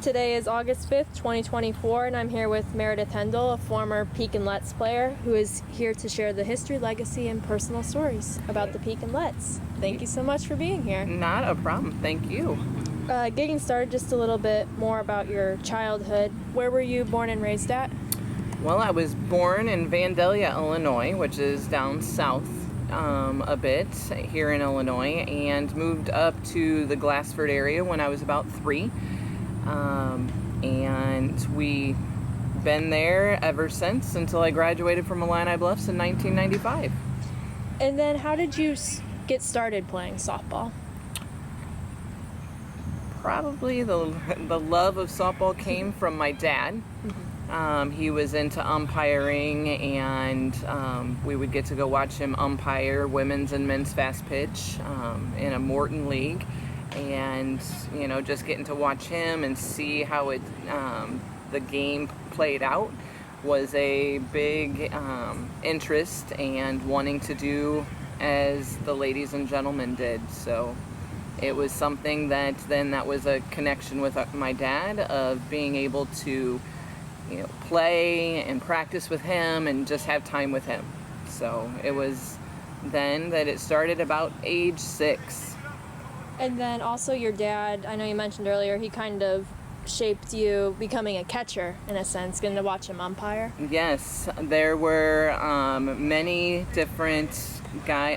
Today is August 5th, 2024, and I'm here with Meredith Hendel, a former Pekin-Let's player, who is here to share the history, legacy, and personal stories about the Pekin-Let's. Thank you so much for being here. Not a problem. Thank you. Getting started, just a little bit more about your childhood. Where were you born and raised at? Well, I was born in Vandalia, Illinois, which is down south a bit here in Illinois, and moved up to the Glassford area when I was about 3. And we've been there ever since until I graduated from Illini Bluffs in 1995. And then how did you get started playing softball? Probably the love of softball came from my dad. He was into umpiring, and we would get to go watch him umpire women's and men's fast pitch in a Morton league. And just getting to watch him and see how the game played out was a big interest, and wanting to do as the ladies and gentlemen did. So it was something that was a connection with my dad, of being able to play and practice with him and just have time with him. So it was then that it started, about age 6. And then also your dad, I know you mentioned earlier, he kind of shaped you becoming a catcher, in a sense, getting to watch him umpire. Yes, there were many different guy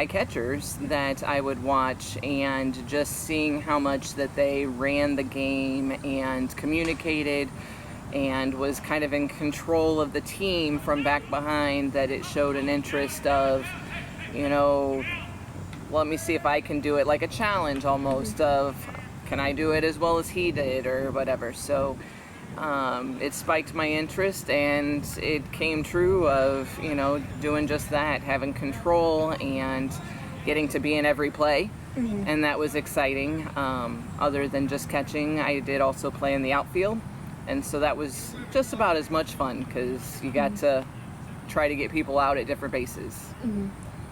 catchers that I would watch, and just seeing how much that they ran the game and communicated and was kind of in control of the team from back behind, that it showed an interest of, let me see if I can do it, like a challenge almost, of can I do it as well as he did or whatever. So it spiked my interest, and it came true of doing just that, having control and getting to be in every play. And that was exciting. Other than just catching, I did also play in the outfield, and so that was just about as much fun, because you got to try to get people out at different bases.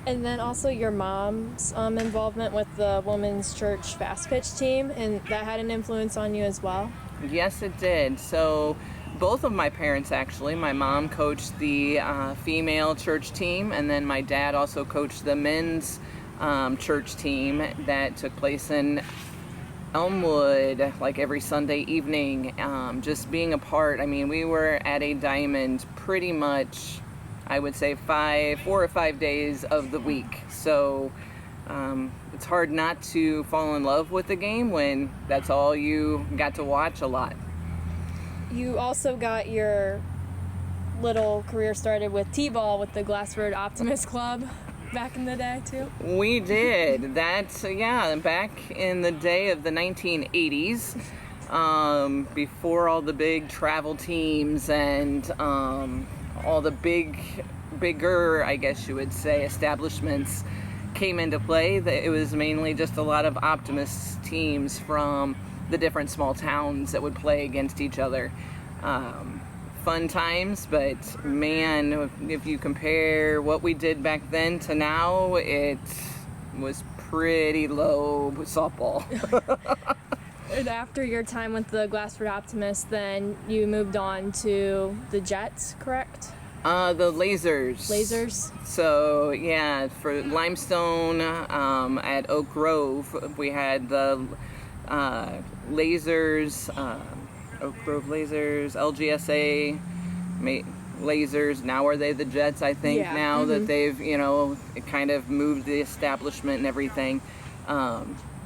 And then also your mom's involvement with the women's church fast pitch team, and that had an influence on you as well? Yes, it did. So both of my parents, actually. My mom coached the female church team, and then my dad also coached the men's church team that took place in Elmwood, like every Sunday evening. Just being a part, we were at a diamond pretty much, I would say 4 or 5 days of the week. So it's hard not to fall in love with the game when that's all you got to watch a lot. You also got your little career started with T-ball with the Glassford Optimist Club back in the day too? We did. Back in the day of the 1980s, before all the big travel teams and all the bigger, I guess you would say, establishments came into play. It was mainly just a lot of Optimist teams from the different small towns that would play against each other. Fun times, but man, if you compare what we did back then to now, it was pretty low softball. And after your time with the Glassford Optimists, then you moved on to the Jets, correct? The Lasers. Lasers? So, yeah, for Limestone, at Oak Grove, we had the Lasers, Oak Grove Lasers, LGSA Lasers. Now are they the Jets, I think, now that they've, kind of moved the establishment and everything.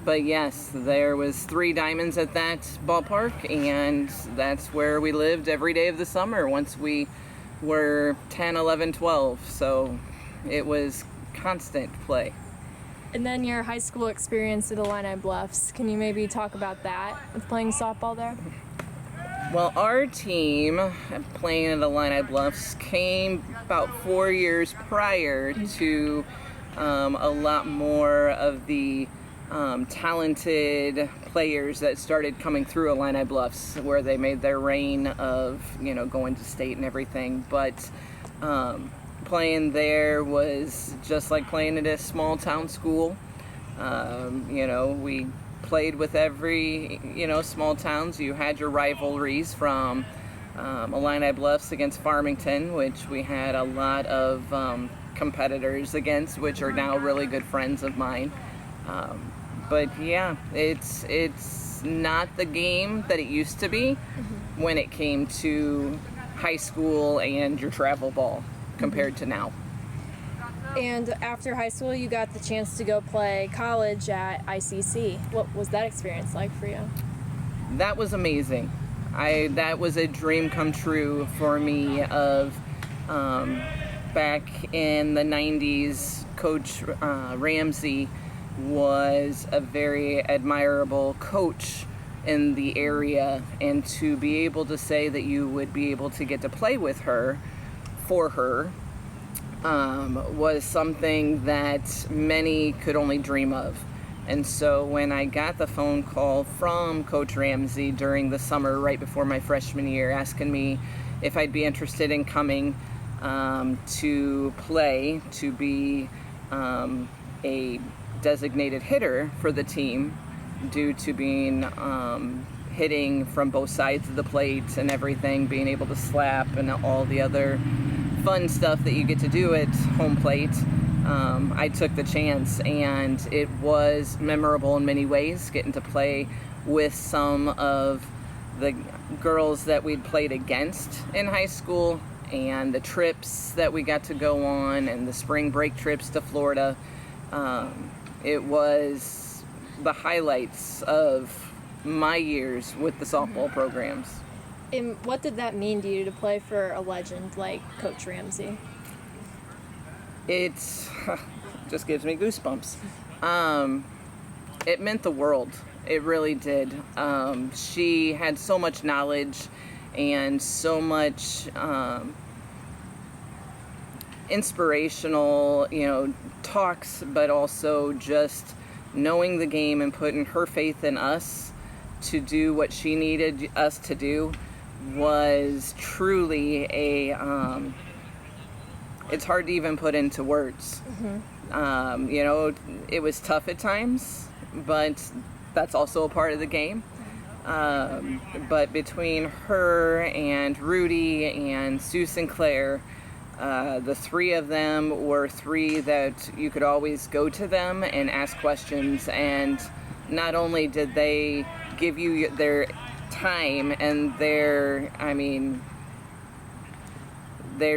But yes, there was 3 diamonds at that ballpark, and that's where we lived every day of the summer once we were 10, 11, 12. So it was constant play. And then your high school experience at Illini Bluffs, can you maybe talk about that with playing softball there? Well, our team playing at Illini Bluffs came about 4 years prior to a lot more of the talented players that started coming through Illini Bluffs, where they made their reign of, going to state and everything. But playing there was just like playing at a small town school. We played with every, small towns. You had your rivalries from Illini Bluffs against Farmington, which we had a lot of competitors against, which are now really good friends of mine. But yeah, it's not the game that it used to be when it came to high school and your travel ball compared to now. And after high school, you got the chance to go play college at ICC. What was that experience like for you? That was amazing. That was a dream come true for me of back in the 90s. Coach Ramsey was a very admirable coach in the area, and to be able to say that you would be able to get to play with her, for her, was something that many could only dream of. And so when I got the phone call from Coach Ramsey during the summer right before my freshman year asking me if I'd be interested in coming to play, to be a designated hitter for the team due to being hitting from both sides of the plate and everything, being able to slap and all the other fun stuff that you get to do at home plate, I took the chance, and it was memorable in many ways, getting to play with some of the girls that we'd played against in high school, and the trips that we got to go on, and the spring break trips to Florida. It was the highlights of my years with the softball programs. And what did that mean to you to play for a legend like Coach Ramsey? It just gives me goosebumps. It meant the world. It really did. She had so much knowledge and so much inspirational, talks, but also just knowing the game and putting her faith in us to do what she needed us to do was truly it's hard to even put into words. It was tough at times, but that's also a part of the game. But between her and Rudy and Sue Sinclair, the three of them were three that you could always go to them and ask questions, and not only did they give you their time and their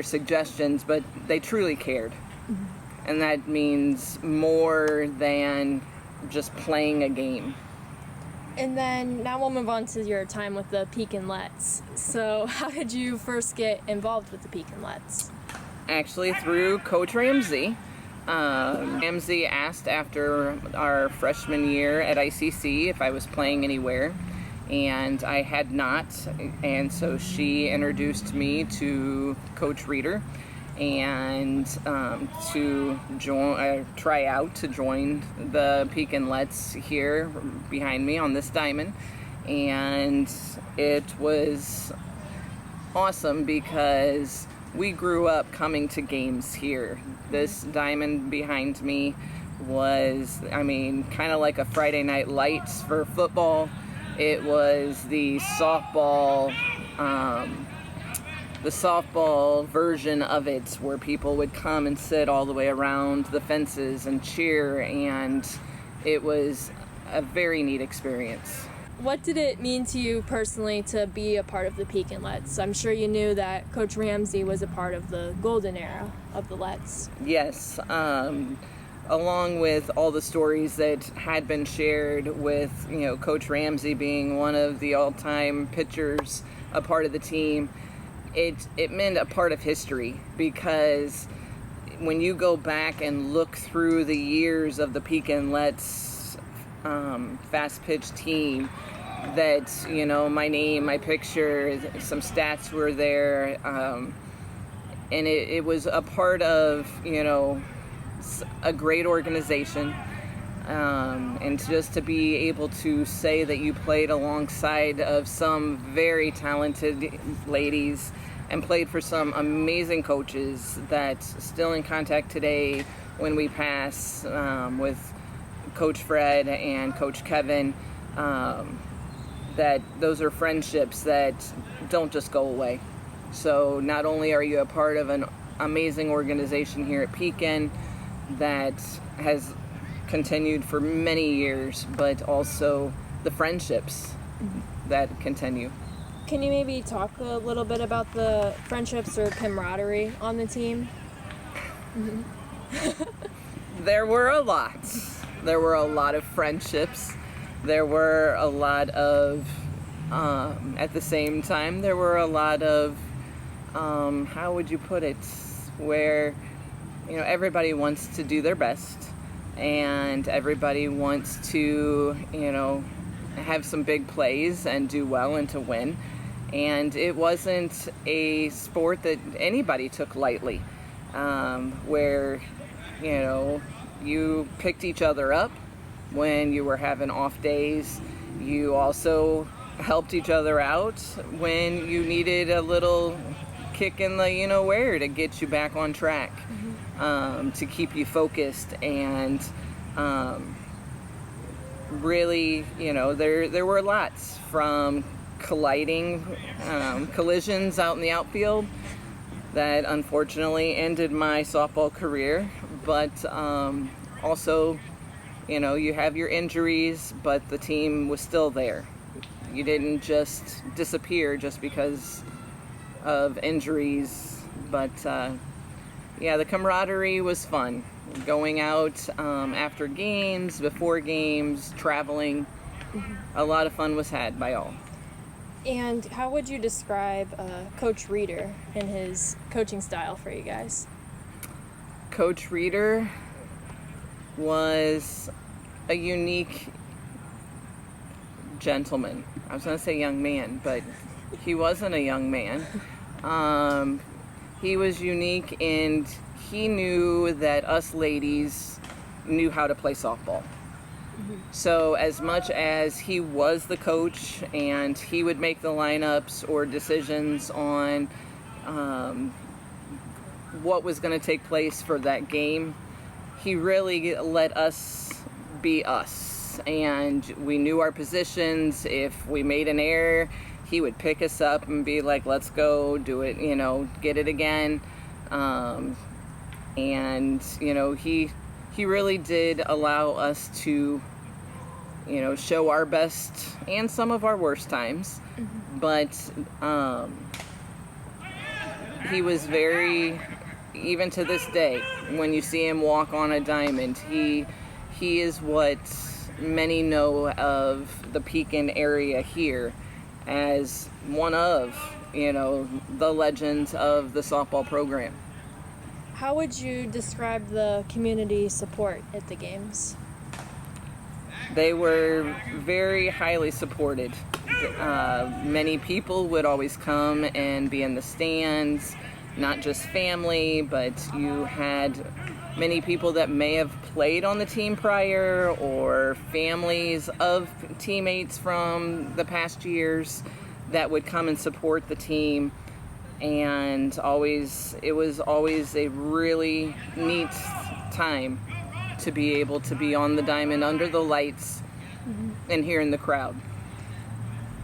suggestions, but they truly cared. And that means more than just playing a game. And then now we'll move on to your time with the Pekinlets. So how did you first get involved with the Pekinlets? Actually, through Coach Ramsey. Ramsey asked after our freshman year at ICC if I was playing anywhere, and I had not, and so she introduced me to Coach Reeder and to try out to join the Pekinlets here behind me on this diamond. And it was awesome because we grew up coming to games here. This diamond behind me was, kind of like a Friday Night Lights for football. It was the softball version of it, where people would come and sit all the way around the fences and cheer, and it was a very neat experience. What did it mean to you personally to be a part of the Pekinlets? I'm sure you knew that Coach Ramsey was a part of the golden era of the Lets. Yes, along with all the stories that had been shared with, Coach Ramsey being one of the all-time pitchers, a part of the team, it meant a part of history, because when you go back and look through the years of the Pekinlets fast pitch team, that, my name, my picture, some stats were there, and it was a part of, a great organization, and just to be able to say that you played alongside of some very talented ladies and played for some amazing coaches that still in contact today when we pass, with Coach Fred and Coach Kevin, that those are friendships that don't just go away. So not only are you a part of an amazing organization here at Pekin that has continued for many years, but also the friendships that continue. Can you maybe talk a little bit about the friendships or camaraderie on the team? There were a lot. There were a lot of friendships. There were a lot of, at the same time, there were a lot of, how would you put it, where, everybody wants to do their best and everybody wants to, have some big plays and do well and to win. And it wasn't a sport that anybody took lightly, where, you picked each other up when you were having off days. You also helped each other out when you needed a little kick in the where to get you back on track, to keep you focused. And really, there were lots from collisions out in the outfield that unfortunately ended my softball career, but also, you have your injuries, but the team was still there. You didn't just disappear just because of injuries, but the camaraderie was fun. Going out after games, before games, traveling, a lot of fun was had by all. And how would you describe Coach Reeder and his coaching style for you guys? Coach Reeder was a unique gentleman. I was going to say young man, but he wasn't a young man. He was unique, and he knew that us ladies knew how to play softball. So as much as he was the coach and he would make the lineups or decisions on what was going to take place for that game, he really let us be us. And we knew our positions. If we made an error, he would pick us up and be like, let's go, do it, get it again. And, he really did allow us to, show our best and some of our worst times. But he was very, even to this day, when you see him walk on a diamond, he is what many know of the Pekin area here as one of, the legends of the softball program. How would you describe the community support at the games? They were very highly supported. Many people would always come and be in the stands, not just family, but you had many people that may have played on the team prior or families of teammates from the past years that would come and support the team. And it was always a really neat time to be able to be on the diamond under the lights and hearing the crowd.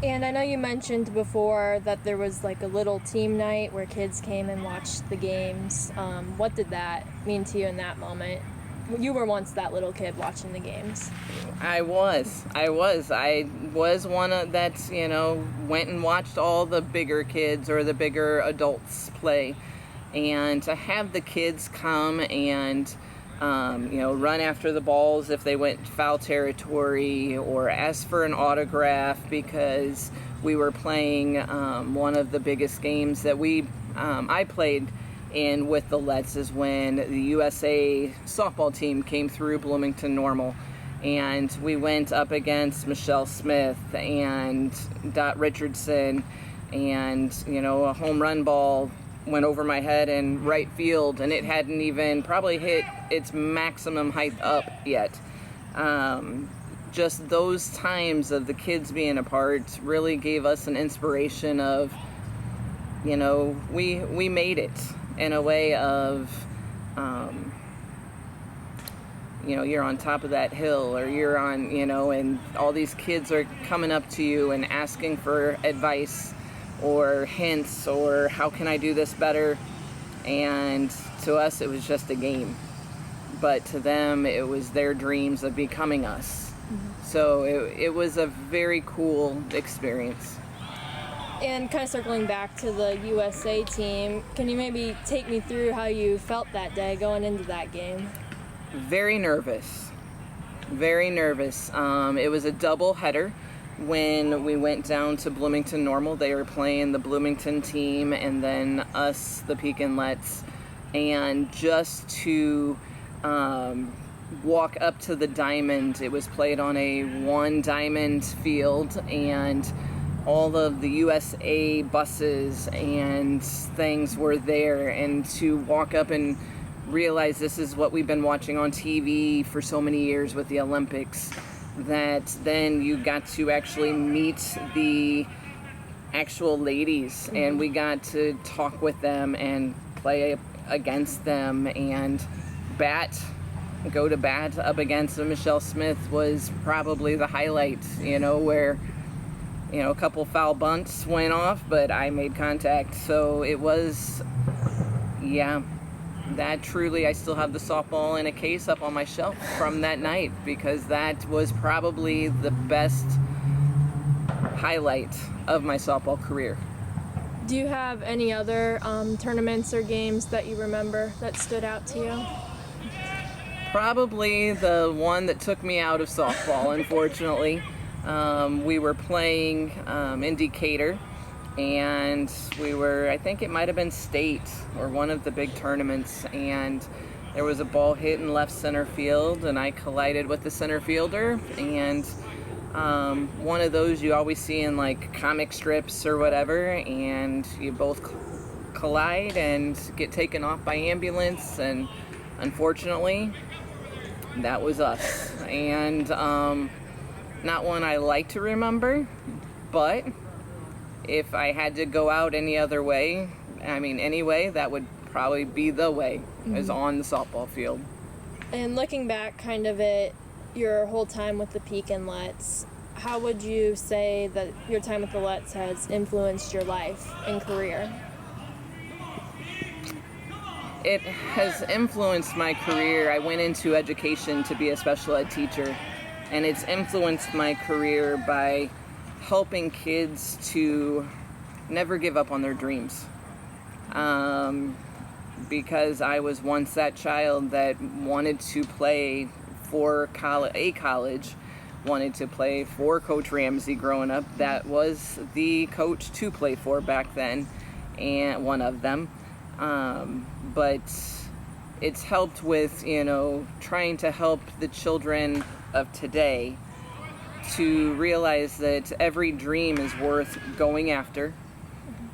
And I know you mentioned before that there was like a little team night where kids came and watched the games. What did that mean to you in that moment? You were once that little kid watching the games. I was one of that, went and watched all the bigger kids or the bigger adults play. And to have the kids come and, run after the balls if they went foul territory or ask for an autograph because we were playing one of the biggest games that I played in with the Letts is when the USA softball team came through Bloomington Normal, and we went up against Michelle Smith and Dot Richardson, and a home run ball went over my head in right field, and it hadn't even probably hit its maximum height up yet. Just those times of the kids being a part really gave us an inspiration of, we made it in a way of, you're on top of that hill, or you're on, and all these kids are coming up to you and asking for advice or hints or how can I do this better. And to us, it was just a game. But to them, it was their dreams of becoming us. So it was a very cool experience. And kind of circling back to the USA team, can you maybe take me through how you felt that day going into that game? Very nervous. Very nervous. It was a double header. When we went down to Bloomington Normal, they were playing the Bloomington team and then us, the Pekinlets. And just to walk up to the diamond, it was played on a one diamond field, and all of the USA buses and things were there. And to walk up and realize this is what we've been watching on TV for so many years with the Olympics, that then you got to actually meet the actual ladies, and we got to talk with them and play against them and go to bat up against Michelle Smith was probably the highlight, where a couple foul bunts went off, but I made contact. So it was, that truly, I still have the softball in a case up on my shelf from that night, because that was probably the best highlight of my softball career. Do you have any other tournaments or games that you remember that stood out to you? Probably the one that took me out of softball, unfortunately. We were playing in Decatur, and I think it might have been state or one of the big tournaments, and there was a ball hit in left center field, and I collided with the center fielder, and one of those you always see in like comic strips or whatever, and you both collide and get taken off by ambulance, and unfortunately that was us. And not one I like to remember, but if I had to go out any way, that would probably be the way, is on the softball field. And looking back kind of at your whole time with the Pekinlets, how would you say that your time with the Lets has influenced your life and career? It has influenced my career. I went into education to be a special ed teacher, and it's influenced my career by helping kids to never give up on their dreams. Because I was once that child that wanted to play for college, wanted to play for Coach Ramsey growing up. That was the coach to play for back then, and one of them. But it's helped with, trying to help the children of today to realize that every dream is worth going after.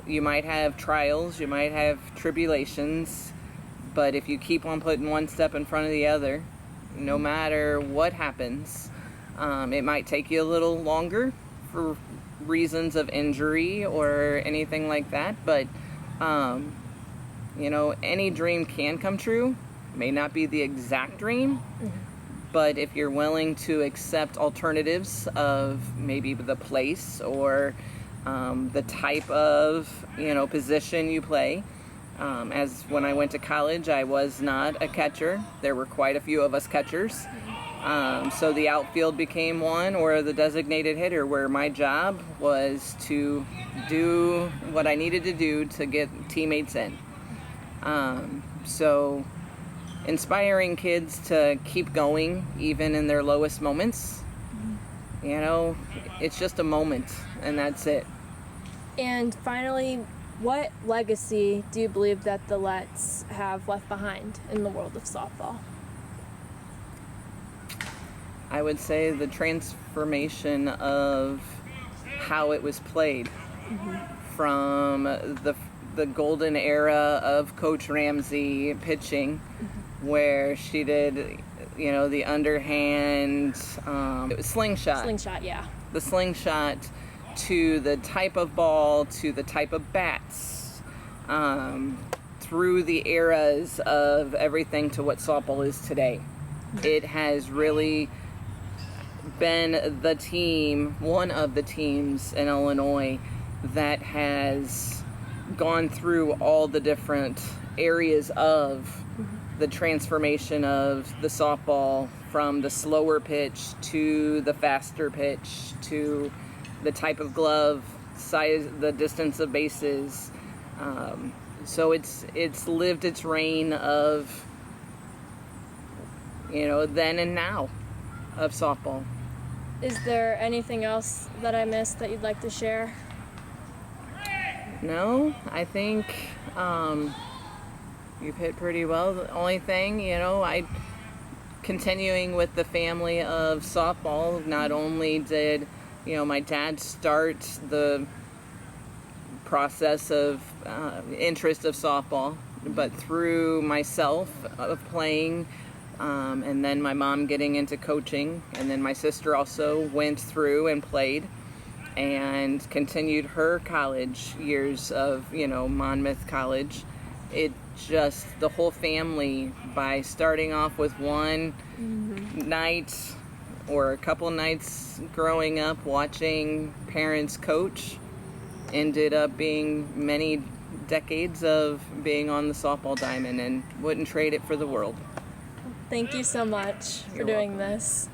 You might have trials, you might have tribulations, but if you keep on putting one step in front of the other, no matter what happens, it might take you a little longer for reasons of injury or anything like that, but any dream can come true. May not be the exact dream, but if you're willing to accept alternatives of maybe the place or the type of position you play. As when I went to college, I was not a catcher. There were quite a few of us catchers. So the outfield became one, or the designated hitter, where my job was to do what I needed to do to get teammates in. So inspiring kids to keep going even in their lowest moments. It's just a moment, and that's it. And finally, what legacy do you believe that the Lets have left behind in the world of softball? I would say the transformation of how it was played, from the golden era of Coach Ramsey pitching, where she did, the underhand, it was slingshot. Slingshot, yeah. The slingshot, to the type of ball, to the type of bats, through the eras of everything to what softball is today. It has really been the team, one of the teams in Illinois that has gone through all the different areas of the transformation of the softball, from the slower pitch to the faster pitch to the type of glove, size, the distance of bases. So it's lived its reign of, then and now of softball. Is there anything else that I missed that you'd like to share? No, I think you've hit pretty well. The only thing, continuing with the family of softball, not only did, my dad start the process of interest of softball, but through myself of playing, and then my mom getting into coaching, and then my sister also went through and played and continued her college years of, Monmouth College. It just, the whole family, by starting off with one night or a couple nights growing up watching parents coach, ended up being many decades of being on the softball diamond, and wouldn't trade it for the world. Thank you so much for You're doing welcome. this.